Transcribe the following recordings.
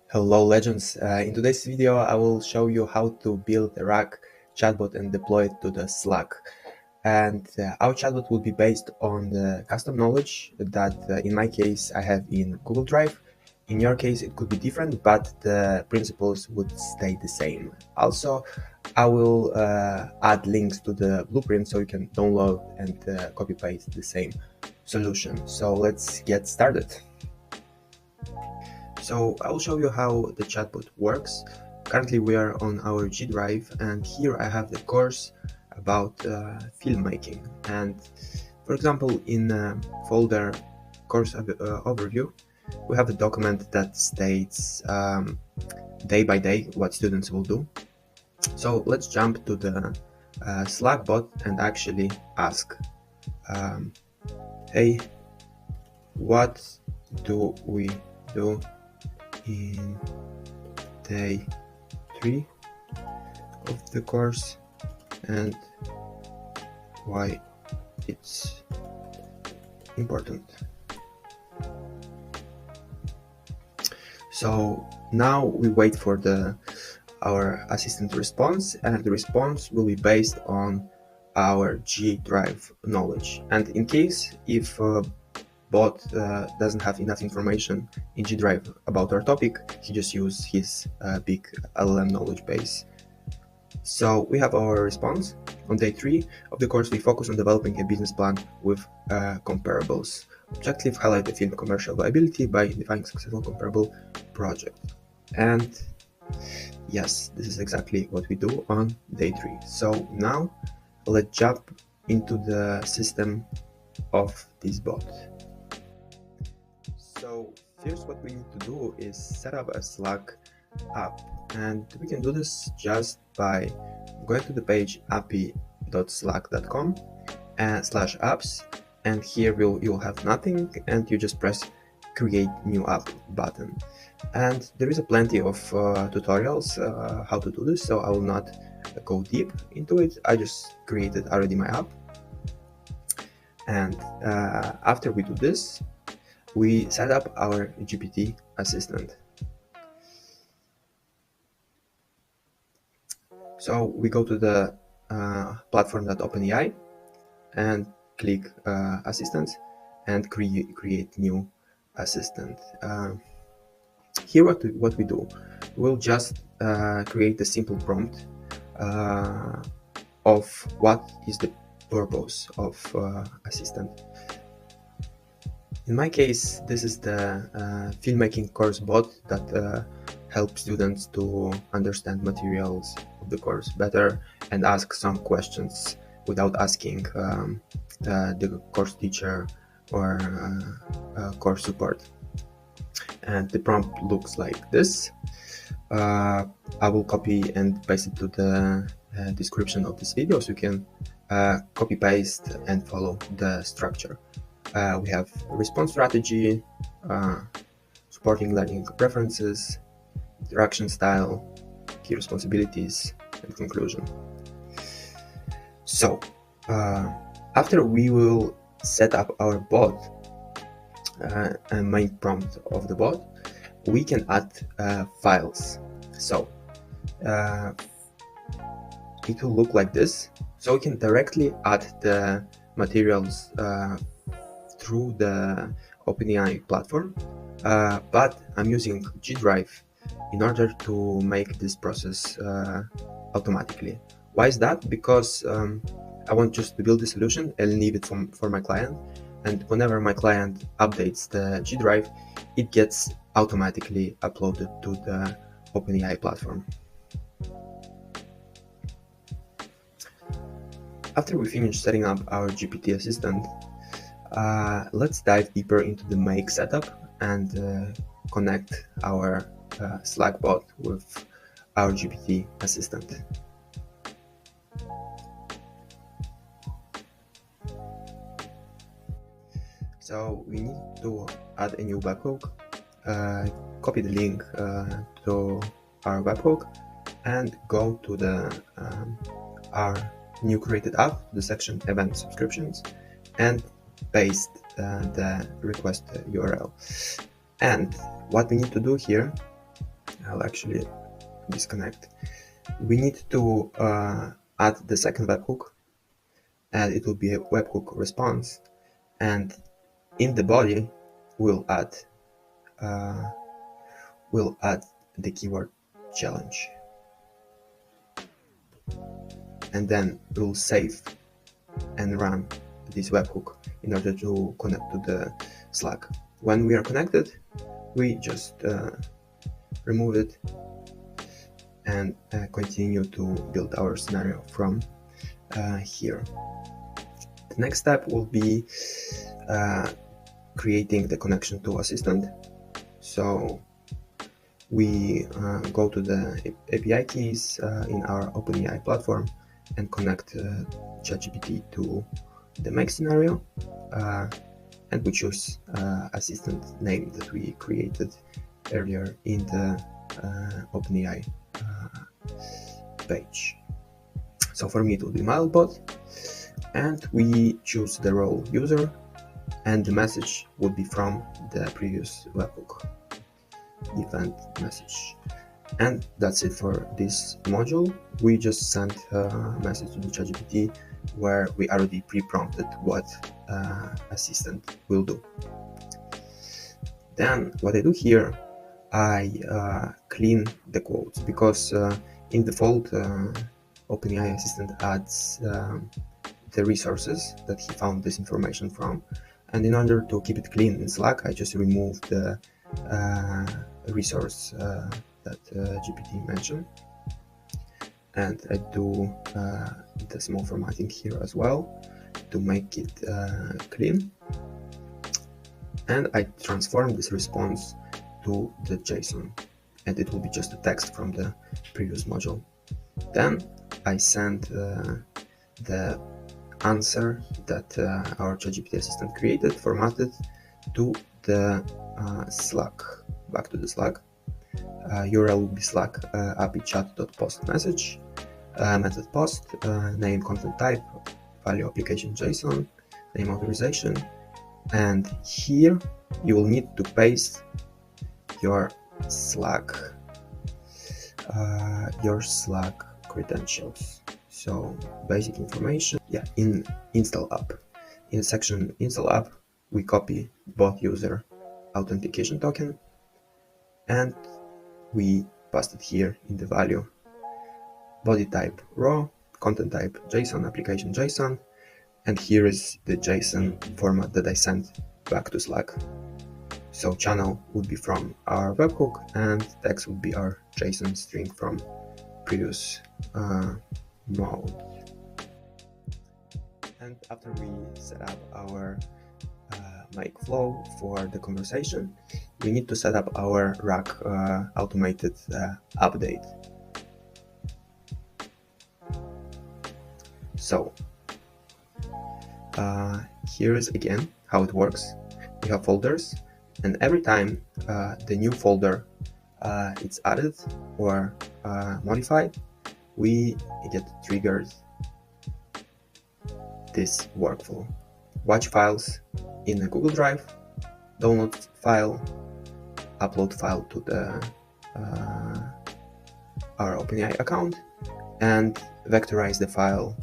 Hello legends, in today's video I will show you how to build a RAG chatbot and deploy it to the Slack. And our chatbot will be based on the custom knowledge that in my case I have in Google Drive. In your case it could be different, but the principles would stay the same. Also, I will add links to the blueprint so you can download and copy paste the same solution. So let's get started. So I'll show you how the chatbot works. Currently we are on our G Drive, and here I have the course about filmmaking. And for example, in folder course overview, we have a document that states day by day what students will do. So let's jump to the Slack bot and actually ask, hey, what do we do in day 3 of the course and why it's important. So now we wait for our assistant response, and the response will be based on our G Drive knowledge. And in case if bot doesn't have enough information in G Drive about our topic, he just uses his big LLM knowledge base. So we have our response. On day 3 of the course, we focus on developing a business plan with comparables. Objective: highlight the film commercial viability by defining successful comparable project. And yes, this is exactly what we do on day 3. So now let's jump into the system of this bot. So first what we need to do is set up a Slack app, and we can do this just by going to the page api.slack.com and /apps, and here you'll have nothing, and you just press create new app button. And there is plenty of tutorials how to do this, so I will not go deep into it. I just created already my app, and after we do this, we set up our GPT assistant. So we go to the platform.openai and click assistants and create new assistant. Here what we do, we'll just create a simple prompt of what is the purpose of assistant. In my case, this is the filmmaking course bot that helps students to understand materials of the course better and ask some questions without asking the course teacher or course support. And the prompt looks like this. I will copy and paste it to the description of this video so you can copy paste and follow the structure. We have response strategy, supporting learning preferences, interaction style, key responsibilities, and conclusion. So after we will set up our bot and main prompt of the bot, we can add files. So it will look like this. So we can directly add the materials through the OpenAI platform, but I'm using G Drive in order to make this process automatically. Why is that? Because I want just to build the solution and leave it for my client, and whenever my client updates the G Drive, it gets automatically uploaded to the OpenAI platform. After we finish setting up our GPT assistant, let's dive deeper into the make setup and connect our Slack bot with our GPT assistant. So we need to add a new webhook, copy the link to our webhook, and go to our new created app, the section event subscriptions, and paste the request URL. And what we need to do here I'll actually disconnect. We need to add the second webhook, and it will be a webhook response, and in the body we'll add the keyword challenge, and then we'll save and run this webhook in order to connect to the Slack. When we are connected, we just remove it and continue to build our scenario from here. The next step will be creating the connection to Assistant. So we go to the API keys in our OpenAI platform and connect Chat GPT to the make scenario, and we choose assistant name that we created earlier in the OpenAI page. So for me it will be MileBot, and we choose the role user, and the message would be from the previous webhook event message. And that's it for this module. We just sent a message to the ChatGPT where we already pre-prompted what assistant will do. Then what I do here, I clean the quotes, because in default OpenAI Assistant adds the resources that he found this information from, and in order to keep it clean in Slack, I just remove the resource that GPT mentioned, and I do the small formatting here as well to make it clean, and I transform this response to the JSON, and it will be just a text from the previous module. Then I send the answer that our ChatGPT Assistant created, formatted, to the Slack, back to the Slack. URL will be Slack API chat.post message, method post, name content type, value application JSON, name authorization, and here you will need to paste your Slack credentials. So basic information, in install app, in section install app, we copy bot user authentication token, and we paste it here in the value. Body type raw, content type JSON, application JSON, and here is the JSON format that I sent back to Slack. So channel would be from our webhook, and text would be our JSON string from previous mode. And after we set up our make flow for the conversation, we need to set up our RAG automated update. So here is again how it works. We have folders, and every time the new folder it's added or modified, we get triggered this workflow. Watch files in a Google Drive, download file, upload file to the our OpenAI account, and vectorize the file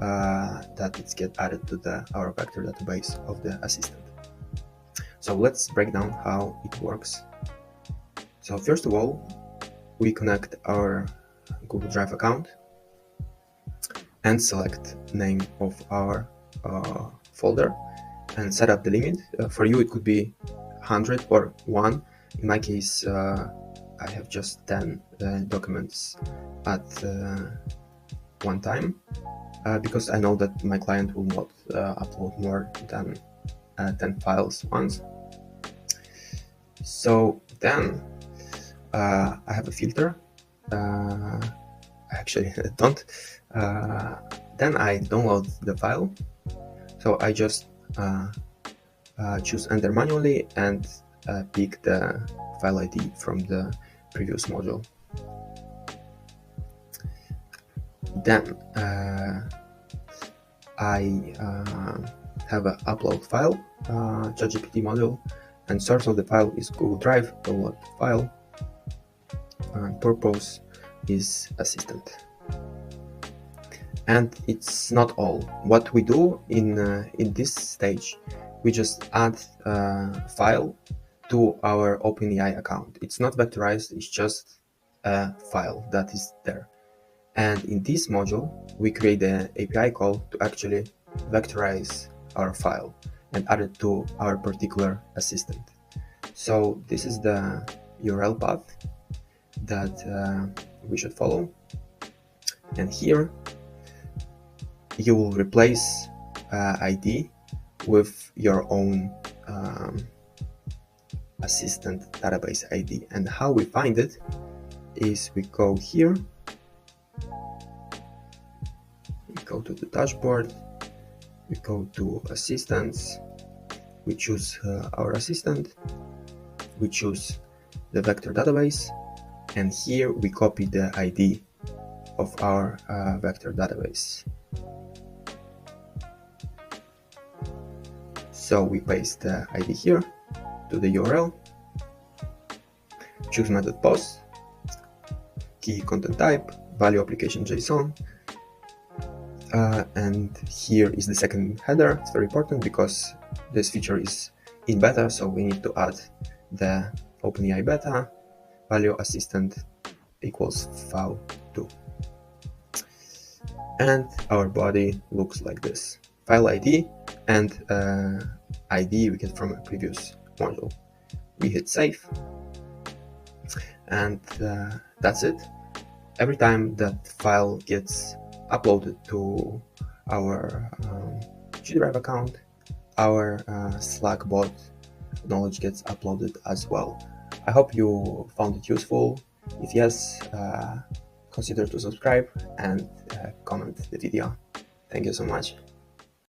that it's get added to our vector database of the assistant. So let's break down how it works. So first of all, we connect our Google Drive account and select name of our folder and set up the limit. For you it could be 100 or 1. In my case I have just 10 documents at one time, because I know that my client will not upload more than 10 files once. So then I have a filter. Actually I don't. Then I download the file. So I just choose enter manually and pick the file ID from the previous module. Then I have an upload file, ChatGPT module, and source of the file is Google Drive, download file. purpose is Assistant. And it's not all. What we do in this stage, we just add a file to our OpenAI account. It's not vectorized, it's just a file that is there. And in this module, we create an API call to actually vectorize our file and add it to our particular assistant. So this is the URL path that we should follow. And here you will replace ID with your own assistant database ID. And how we find it is we go here, we go to the dashboard, we go to assistants, we choose our assistant, we choose the vector database, and here we copy the ID of our vector database. So we paste the ID here to the URL, choose method post, key content type, value application JSON, and here is the second header. It's very important because this feature is in beta, so we need to add the OpenAI beta value assistant equals file2. And our body looks like this: file ID and ID we get from a previous module. We hit save, and that's it. Every time that file gets uploaded to our G Drive account, our Slack bot knowledge gets uploaded as well. I hope you found it useful. If yes, consider to subscribe and comment the video. Thank you so much.